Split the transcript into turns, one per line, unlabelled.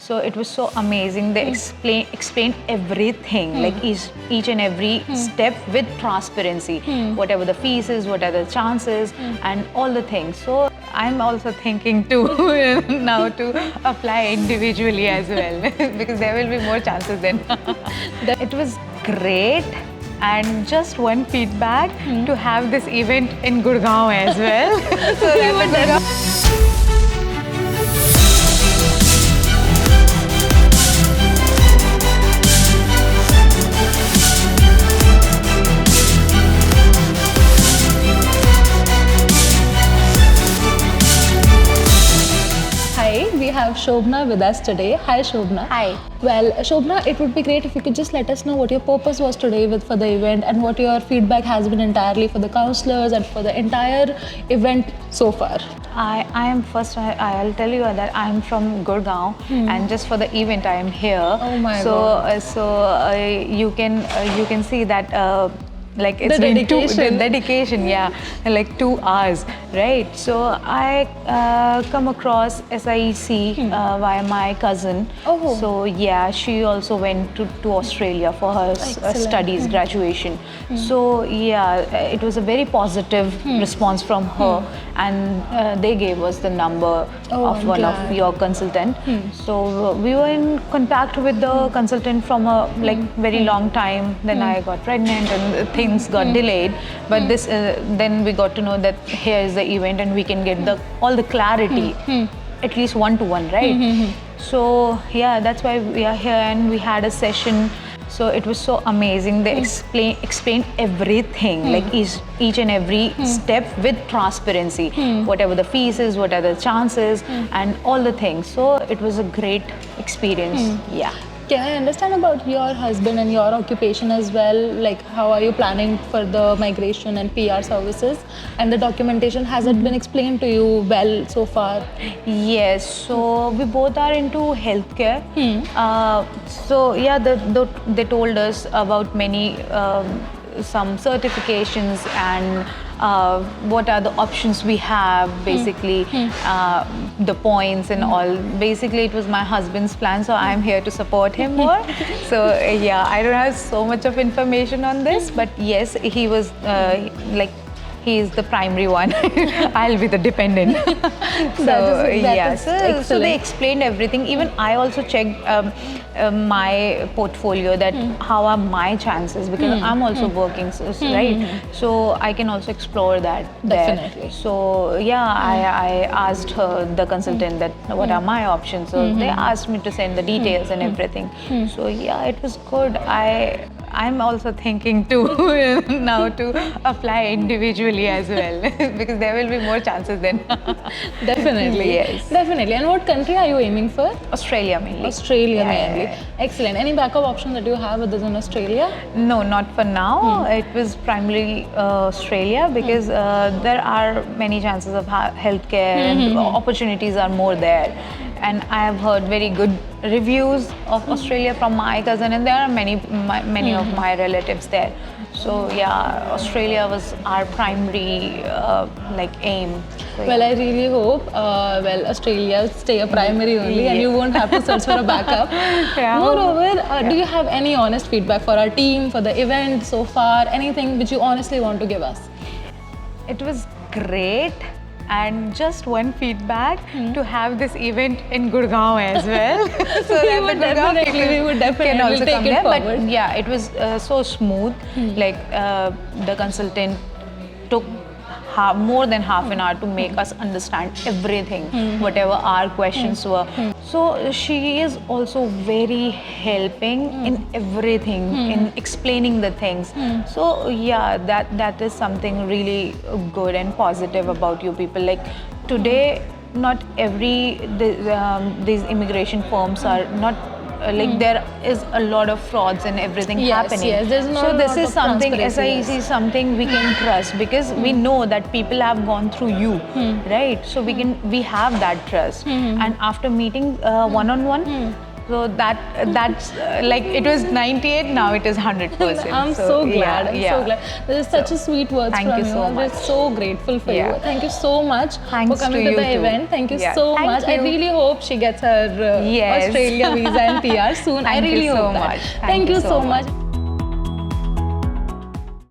So it was so amazing. They explained everything, like each and every step with transparency. Whatever the fees is, what are the chances, and all the things. So I'm also thinking to now to apply individually as well because there will be more chances then. It was great. And just one feedback to have this event in Gurgaon as well. So
Hi, we have Shobna with us today. Hi, Shobna.
Hi.
Well, Shobna, it would be great if you could just let us know what your purpose was today for the event and what your feedback has been entirely for the counselors and for the entire event so far.
I am first. I'll tell you that I am from Gurgaon, and just for the event I am here.
Oh my
so,
God.
You can see that. Like it's
The
been
dedication.
the dedication, yeah, like 2 hours, right? So I come across SIEC via my cousin.
Oh.
So yeah, she also went to Australia for her
Excellent.
studies, graduation. So yeah, it was a very positive response from her, and they gave us the number
Oh,
of
I'm
one
glad.
of your consultant. So we were in contact with the consultant from a like very long time. Then I got pregnant and things got delayed. But this then we got to know that here is the event and we can get all the clarity, at least one-to-one, right? So yeah, that's why we are here and we had a session. So it was so amazing. They explained everything, like each and every step with transparency. Whatever the fees is, what are the chances, and all the things. So it was a great experience. Yeah.
Can I understand about your husband and your occupation as well? Like, how are you planning for the migration and PR services? And the documentation, has it been explained to you well so far?
Yes, so we both are into healthcare. So yeah, they told us about many some certifications and what are the options we have, basically the points and all. Basically, it was my husband's plan, so I'm here to support him more. So yeah, I don't have so much of information on this, but yes, he was like. He is the primary one. I'll be the dependent. So they explained everything. Even I also checked my portfolio, that how are my chances, because I'm also working, right? So I can also explore that there.
Definitely.
So yeah, I asked her, the consultant, that what are my options. So they asked me to send the details and everything. So yeah, it was good. I'm also thinking to now to apply individually as well because there will be more chances then.
Definitely.
Yes.
Definitely. And what country are you aiming for?
Australia mainly.
Australia
Yeah,
mainly.
yeah,
Excellent. Any backup option that you have other than Australia?
No, not for now. It was primarily Australia because there are many chances of healthcare and opportunities are more there. And I have heard very good reviews of Australia from my cousin, and there are many of my relatives there. So yeah, Australia was our primary like aim. So,
Well, I really hope Australia stay a primary only and you won't have to search for a backup.
Yeah.
Moreover, do you have any honest feedback for our team, for the event so far? Anything which you honestly want to give us?
it was great. And just one feedback to have this event in Gurgaon as well. So
We
that
would
the Gurgaon
definitely-
people
we would
can
definitely
also
take
come
it
there.
forward.
But yeah, it was so smooth. Like the consultant took more than half an hour to make us understand everything, whatever our questions were. So she is also very helping in everything, in explaining the things. So yeah, that is something really good and positive about you people. Like today, not these immigration firms are not like there is a lot of frauds and everything happening.
Yes, there's not
so
a
this
lot
is
of
something
transparency,
SIEC is something we can trust because we know that people have gone through you, right? So we have that trust. And after meeting one on one, So that's like it was 98, now it is 100%.
I'm so glad. I'm
yeah.
so glad. This is such a sweet words
Thank
from
you so
I'm
much.
just so grateful for
Yeah.
you. Thank you so much
Thanks
for coming
to
to
you
the
too.
event. Thank you
Yeah.
so
Thank
much. I
you.
really hope she gets her
Yes.
Australia visa and PR soon. I
Thank you
really
so
hope that.
much.
Thank you so much.